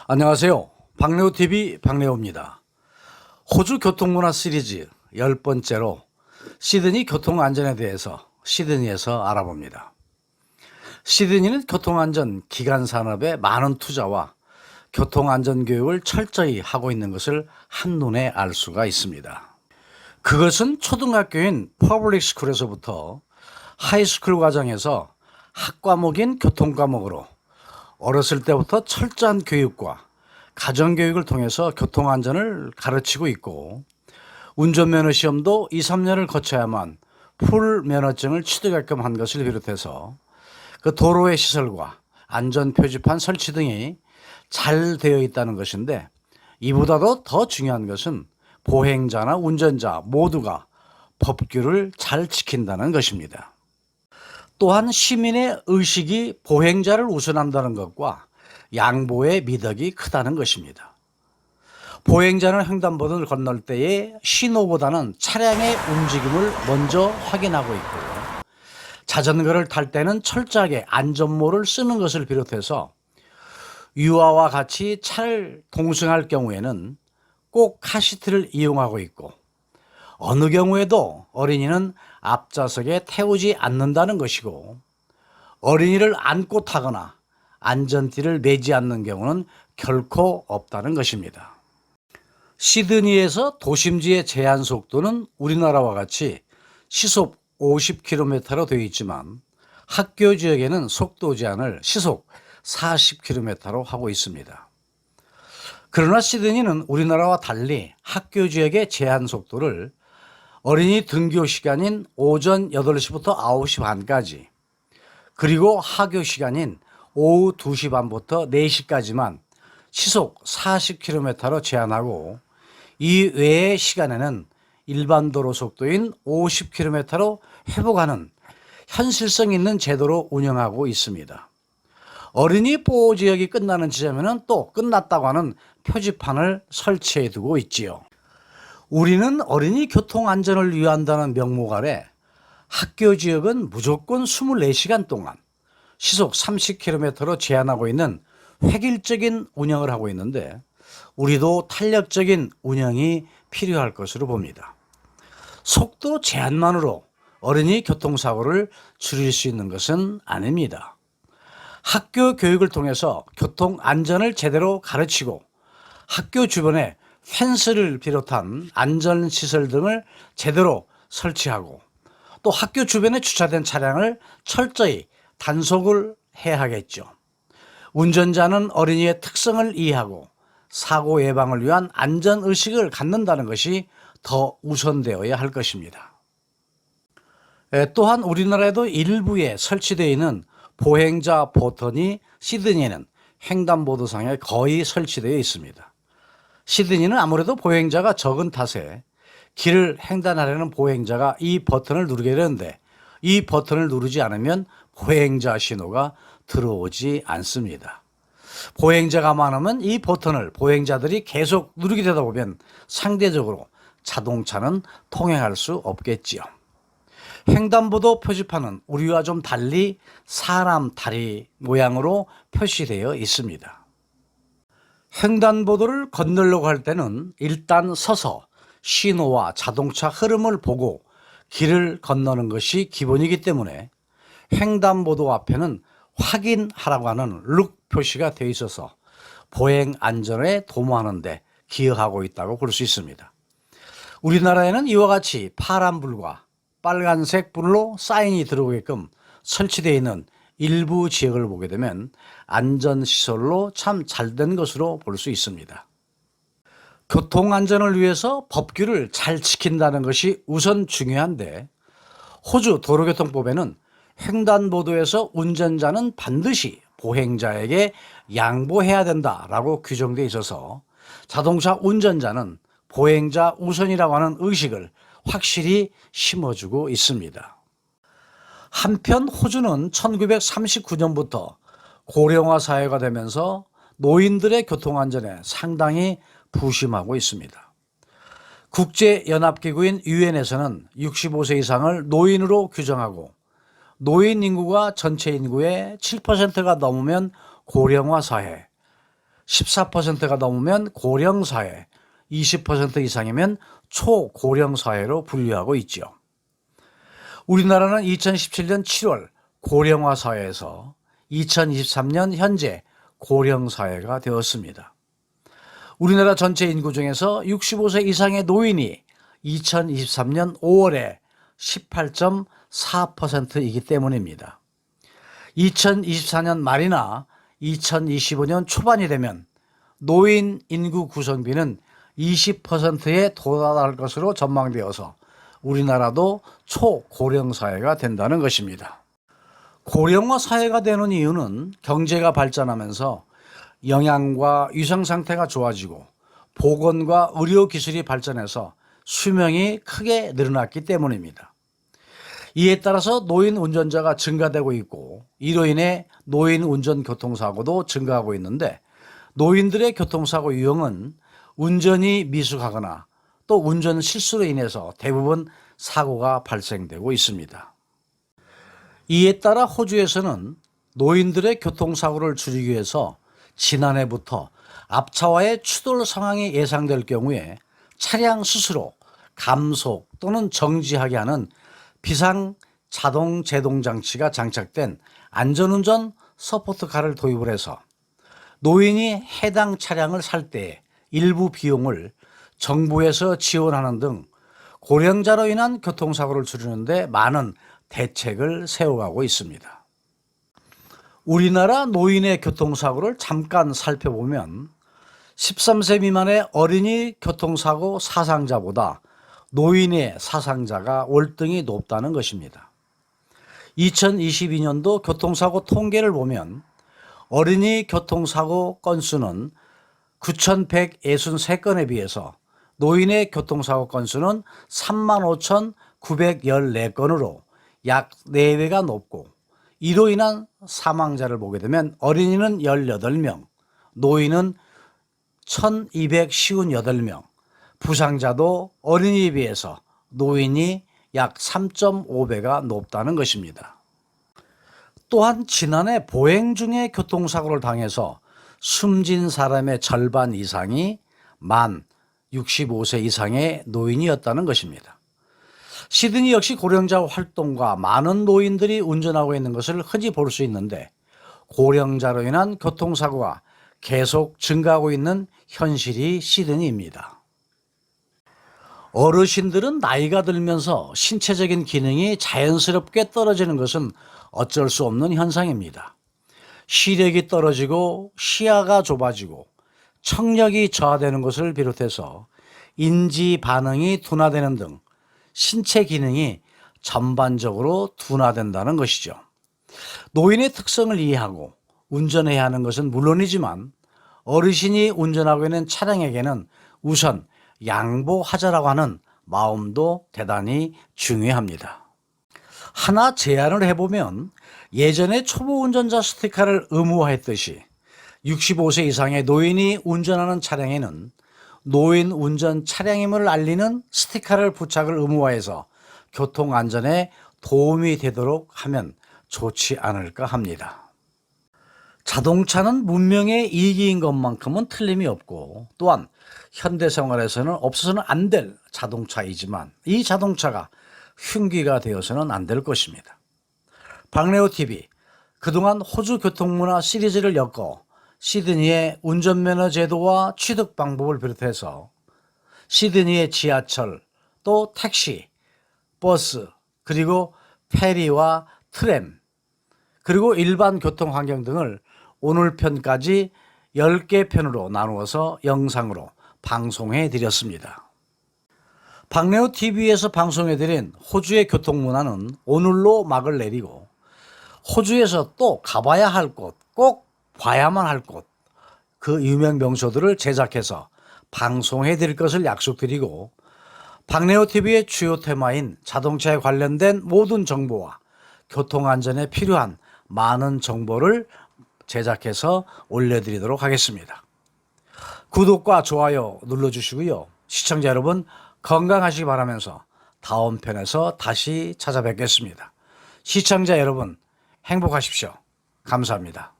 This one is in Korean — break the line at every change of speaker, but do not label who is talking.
안녕하세요. 박래호TV 박래호입니다. 호주 교통문화 시리즈 10번째로 시드니 교통안전에 대해서 시드니에서 알아봅니다. 시드니는 교통안전 기간 산업에 많은 투자와 교통안전 교육을 철저히 하고 있는 것을 한눈에 알 수가 있습니다. 그것은 초등학교인 퍼블릭 스쿨에서부터 하이스쿨 과정에서 학과목인 교통과목으로 어렸을 때부터 철저한 교육과 가정교육을 통해서 교통안전을 가르치고 있고, 운전면허 시험도 2, 3년을 거쳐야만 풀 면허증을 취득하게끔 한 것을 비롯해서 그 도로의 시설과 안전표지판 설치 등이 잘 되어 있다는 것인데, 이보다도 더 중요한 것은 보행자나 운전자 모두가 법규를 잘 지킨다는 것입니다. 또한 시민의 의식이 보행자를 우선한다는 것과 양보의 미덕이 크다는 것입니다. 보행자는 횡단보도를 건널 때에 신호보다는 차량의 움직임을 먼저 확인하고 있고, 자전거를 탈 때는 철저하게 안전모를 쓰는 것을 비롯해서 유아와 같이 차를 동승할 경우에는 꼭 카시트를 이용하고 있고, 어느 경우에도 어린이는 앞좌석에 태우지 않는다는 것이고, 어린이를 안고 타거나 안전띠를 매지 않는 경우는 결코 없다는 것입니다. 시드니에서 도심지의 제한 속도는 우리나라와 같이 시속 50km로 되어 있지만, 학교 지역에는 속도 제한을 시속 40km로 하고 있습니다. 그러나 시드니는 우리나라와 달리 학교 지역의 제한 속도를 어린이 등교 시간인 오전 8시부터 9시 반까지, 그리고 하교 시간인 오후 2시 반부터 4시까지만 시속 40km로 제한하고, 이 외의 시간에는 일반 도로 속도인 50km로 회복하는 현실성 있는 제도로 운영하고 있습니다. 어린이 보호 지역이 끝나는 지점에는 또 끝났다고 하는 표지판을 설치해 두고 있지요. 우리는 어린이 교통 안전을 위한다는 명목 아래 학교 지역은 무조건 24시간 동안 시속 30km로 제한하고 있는 획일적인 운영을 하고 있는데, 우리도 탄력적인 운영이 필요할 것으로 봅니다. 속도 제한만으로 어린이 교통사고를 줄일 수 있는 것은 아닙니다. 학교 교육을 통해서 교통 안전을 제대로 가르치고, 학교 주변에 펜스를 비롯한 안전시설 등을 제대로 설치하고, 또 학교 주변에 주차된 차량을 철저히 단속을 해야 하겠죠. 운전자는 어린이의 특성을 이해하고 사고 예방을 위한 안전의식을 갖는다는 것이 더 우선되어야 할 것입니다. 또한 우리나라에도 일부에 설치되어 있는 보행자 버튼이 시드니에는 횡단보도상에 거의 설치되어 있습니다. 시드니는 아무래도 보행자가 적은 탓에 길을 횡단하려는 보행자가 이 버튼을 누르게 되는데, 이 버튼을 누르지 않으면 보행자 신호가 들어오지 않습니다. 보행자가 많으면 이 버튼을 보행자들이 계속 누르게 되다 보면 상대적으로 자동차는 통행할 수 없겠지요. 횡단보도 표지판은 우리와 좀 달리 사람 다리 모양으로 표시되어 있습니다. 횡단보도를 건너려고 할 때는 일단 서서 신호와 자동차 흐름을 보고 길을 건너는 것이 기본이기 때문에 횡단보도 앞에는 확인하라고 하는 룩 표시가 되어 있어서 보행 안전에 도모하는 데 기여하고 있다고 볼 수 있습니다. 우리나라에는 이와 같이 파란불과 빨간색 불로 사인이 들어오게끔 설치되어 있는 일부 지역을 보게 되면 안전시설로 참 잘된 것으로 볼 수 있습니다. 교통안전을 위해서 법규를 잘 지킨다는 것이 우선 중요한데, 호주 도로교통법에는 횡단보도에서 운전자는 반드시 보행자에게 양보해야 된다라고 규정되어 있어서 자동차 운전자는 보행자 우선이라고 하는 의식을 확실히 심어주고 있습니다. 한편 호주는 1939년부터 고령화 사회가 되면서 노인들의 교통안전에 상당히 부심하고 있습니다. 국제연합기구인 유엔에서는 65세 이상을 노인으로 규정하고, 노인 인구가 전체 인구의 7%가 넘으면 고령화 사회, 14%가 넘으면 고령사회, 20% 이상이면 초고령사회로 분류하고 있죠. 우리나라는 2017년 7월 고령화 사회에서 2023년 현재 고령사회가 되었습니다. 우리나라 전체 인구 중에서 65세 이상의 노인이 2023년 5월에 18.4%이기 때문입니다. 2024년 말이나 2025년 초반이 되면 노인 인구 구성비는 20%에 도달할 것으로 전망되어서 우리나라도 초고령 사회가 된다는 것입니다. 고령화 사회가 되는 이유는 경제가 발전하면서 영양과 위생 상태가 좋아지고 보건과 의료 기술이 발전해서 수명이 크게 늘어났기 때문입니다. 이에 따라서 노인 운전자가 증가되고 있고 이로 인해 노인 운전 교통사고도 증가하고 있는데 노인들의 교통사고 유형은 운전이 미숙하거나 또 운전 실수로 인해서 대부분 사고가 발생되고 있습니다. 이에 따라 호주에서는 노인들의 교통사고를 줄이기 위해서 지난해부터 앞차와의 추돌 상황이 예상될 경우에 차량 스스로 감속 또는 정지하게 하는 비상 자동 제동 장치가 장착된 안전운전 서포트카를 도입을 해서 노인이 해당 차량을 살 때 일부 비용을 정부에서 지원하는 등 고령자로 인한 교통사고를 줄이는 데 많은 대책을 세워가고 있습니다. 우리나라 노인의 교통사고를 잠깐 살펴보면 13세 미만의 어린이 교통사고 사상자보다 노인의 사상자가 월등히 높다는 것입니다. 2022년도 교통사고 통계를 보면 어린이 교통사고 건수는 9,163건에 비해서 노인의 교통사고 건수는 35,914건으로 약 4배가 높고 이로 인한 사망자를 보게 되면 어린이는 18명, 노인은 1,258명, 부상자도 어린이에 비해서 노인이 약 3.5배가 높다는 것입니다. 또한 지난해 보행 중에 교통사고를 당해서 숨진 사람의 절반 이상이 만 65세 이상의 노인이었다는 것입니다. 시드니 역시 고령자 활동과 많은 노인들이 운전하고 있는 것을 흔히 볼 수 있는데 고령자로 인한 교통사고가 계속 증가하고 있는 현실이 시드니입니다. 어르신들은 나이가 들면서 신체적인 기능이 자연스럽게 떨어지는 것은 어쩔 수 없는 현상입니다. 시력이 떨어지고 시야가 좁아지고 청력이 저하되는 것을 비롯해서 인지 반응이 둔화되는 등 신체 기능이 전반적으로 둔화된다는 것이죠. 노인의 특성을 이해하고 운전해야 하는 것은 물론이지만 어르신이 운전하고 있는 차량에게는 우선 양보하자라고 하는 마음도 대단히 중요합니다. 하나 제안을 해보면 예전에 초보 운전자 스티커를 의무화했듯이 65세 이상의 노인이 운전하는 차량에는 노인 운전 차량임을 알리는 스티커를 부착을 의무화해서 교통안전에 도움이 되도록 하면 좋지 않을까 합니다. 자동차는 문명의 이기인 것만큼은 틀림이 없고 또한 현대생활에서는 없어서는 안 될 자동차이지만 이 자동차가 흉기가 되어서는 안 될 것입니다. 박래호TV, 그동안 호주 교통문화 시리즈를 엮어 시드니의 운전면허 제도와 취득 방법을 비롯해서 시드니의 지하철, 또 택시, 버스, 그리고 페리와 트램, 그리고 일반 교통 환경 등을 오늘 편까지 10개 편으로 나누어서 영상으로 방송해 드렸습니다. 박래호TV에서 방송해 드린 호주의 교통문화는 오늘로 막을 내리고 호주에서 또 가봐야 할 곳, 꼭 봐야만 할 곳, 그 유명 명소들을 제작해서 방송해 드릴 것을 약속드리고 박래호TV의 주요 테마인 자동차에 관련된 모든 정보와 교통안전에 필요한 많은 정보를 제작해서 올려드리도록 하겠습니다. 구독과 좋아요 눌러주시고요. 시청자 여러분 건강하시기 바라면서 다음 편에서 다시 찾아뵙겠습니다. 시청자 여러분 행복하십시오. 감사합니다.